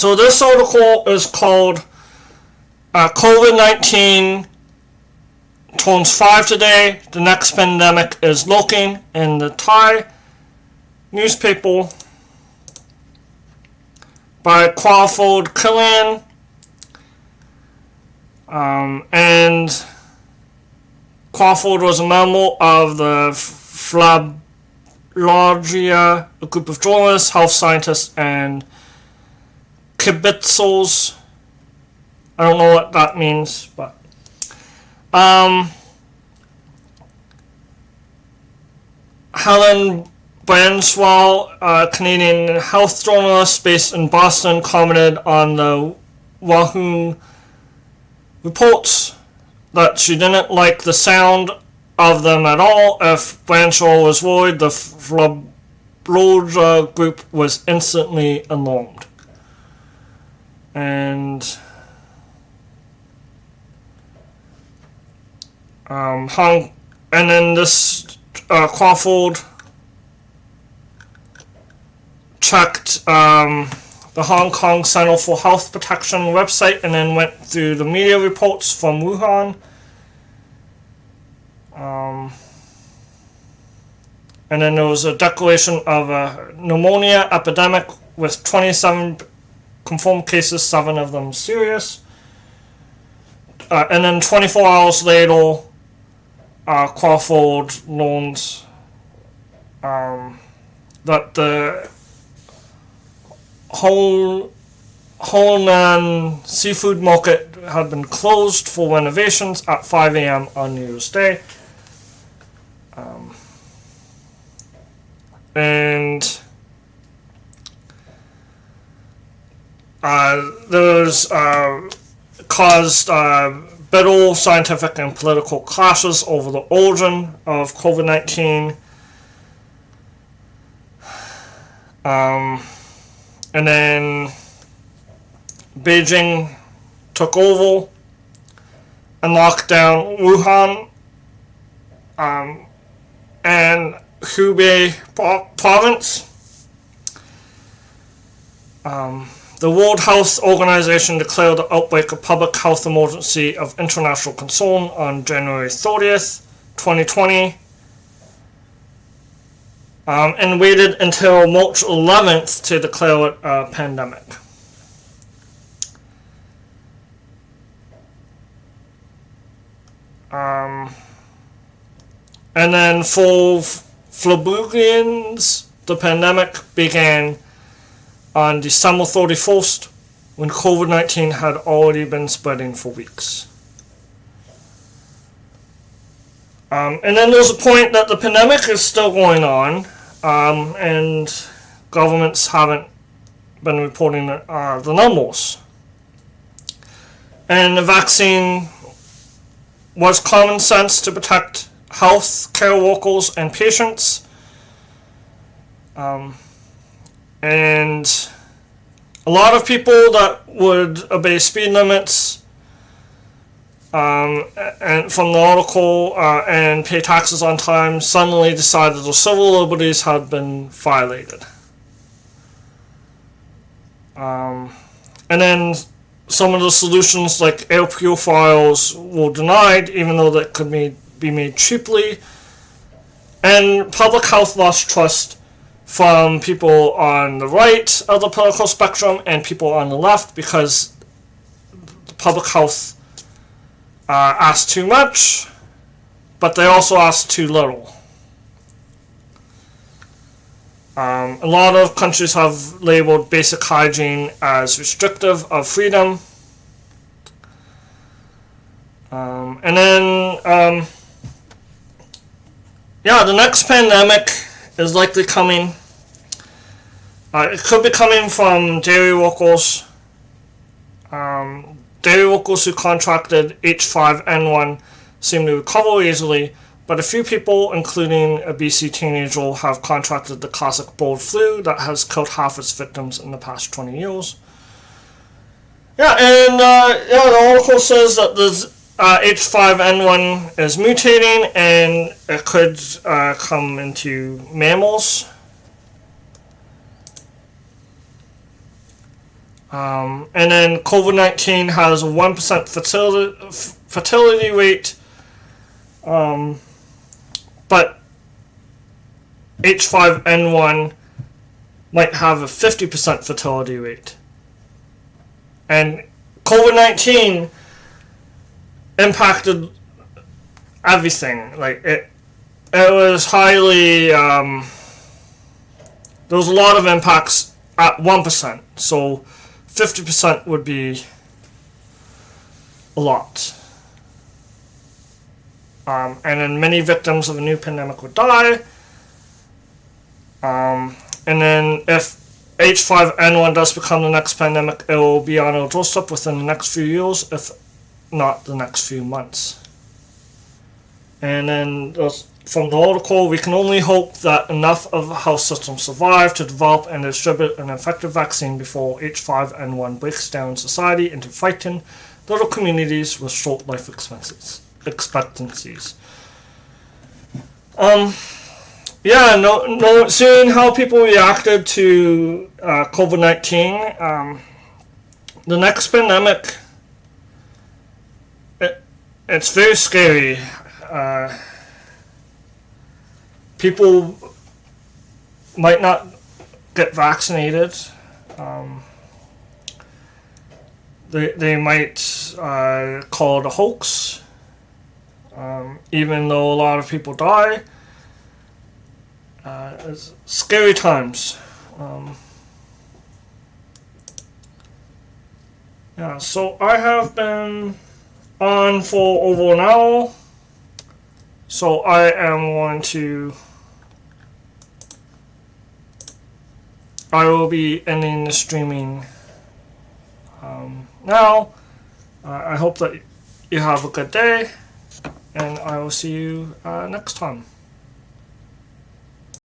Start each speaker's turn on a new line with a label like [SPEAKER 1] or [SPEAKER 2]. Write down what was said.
[SPEAKER 1] So this article is called COVID-19 turns 5 today. The next pandemic is lurking, in the Thai newspaper by Crawford Killian. And Crawford was a member of the Flabologia, a group of journalists, health scientists, and kibitzels. I don't know what that means, but Helen Branswell, a Canadian health journalist based in Boston, commented on the Wahoo reports that she didn't like the sound of them at all. If Branswell was worried, the Flabologia group was instantly alarmed. And then this Crawford checked the Hong Kong Center for Health Protection website and then went through the media reports from Wuhan. And then there was a declaration of a pneumonia epidemic with 27 confirmed cases, 7 of them serious. And then 24 hours later, Crawford learned that the Honan seafood market had been closed for renovations at 5 a.m. on New Year's Day. And there's caused bitter scientific and political clashes over the origin of COVID-19. And then Beijing took over and locked down Wuhan and Hubei province. The World Health Organization declared the outbreak a public health emergency of international concern on January 30th, 2020, and waited until March 11th to declare it a pandemic. And then for Flabugians, the pandemic began on December 31st, when COVID-19 had already been spreading for weeks. And then there's a point that the pandemic is still going on, and governments haven't been reporting the numbers. And the vaccine was common sense to protect health care workers and patients. And a lot of people that would obey speed limits and from the article and pay taxes on time suddenly decided their civil liberties had been violated. And then some of the solutions like air purifiers were denied, even though that could be made cheaply. And public health lost trust from people on the right of the political spectrum and people on the left, because the public health asked too much, but they also asked too little. A lot of countries have labeled basic hygiene as restrictive of freedom. And then, the next pandemic is likely coming. It could be coming from dairy workers. Dairy workers who contracted H5N1 seem to recover easily, but a few people, including a BC teenager, have contracted the classic bird flu that has killed half its victims in the past 20 years. The article says that the H5N1 is mutating and it could come into mammals. And then COVID-19 has a 1% fertility rate, but H5N1 might have a 50% fertility rate. And COVID-19 impacted everything. Like it was highly, there was a lot of impacts at 1%. So 50% would be a lot. And then many victims of a new pandemic would die. And then if H5N1 does become the next pandemic, it will be on our doorstep within the next few years, if not the next few months. And then from the article, we can only hope that enough of the health system survive to develop and distribute an effective vaccine before H5N1 breaks down society into frightened little communities with short life expectancies. Seeing how people reacted to COVID-19, the next pandemic, it's very scary. People might not get vaccinated. They might call it a hoax, even though a lot of people die. It's scary times. So I have been on for over an hour, so I will be ending the streaming now. I hope that you have a good day, and I will see you next time.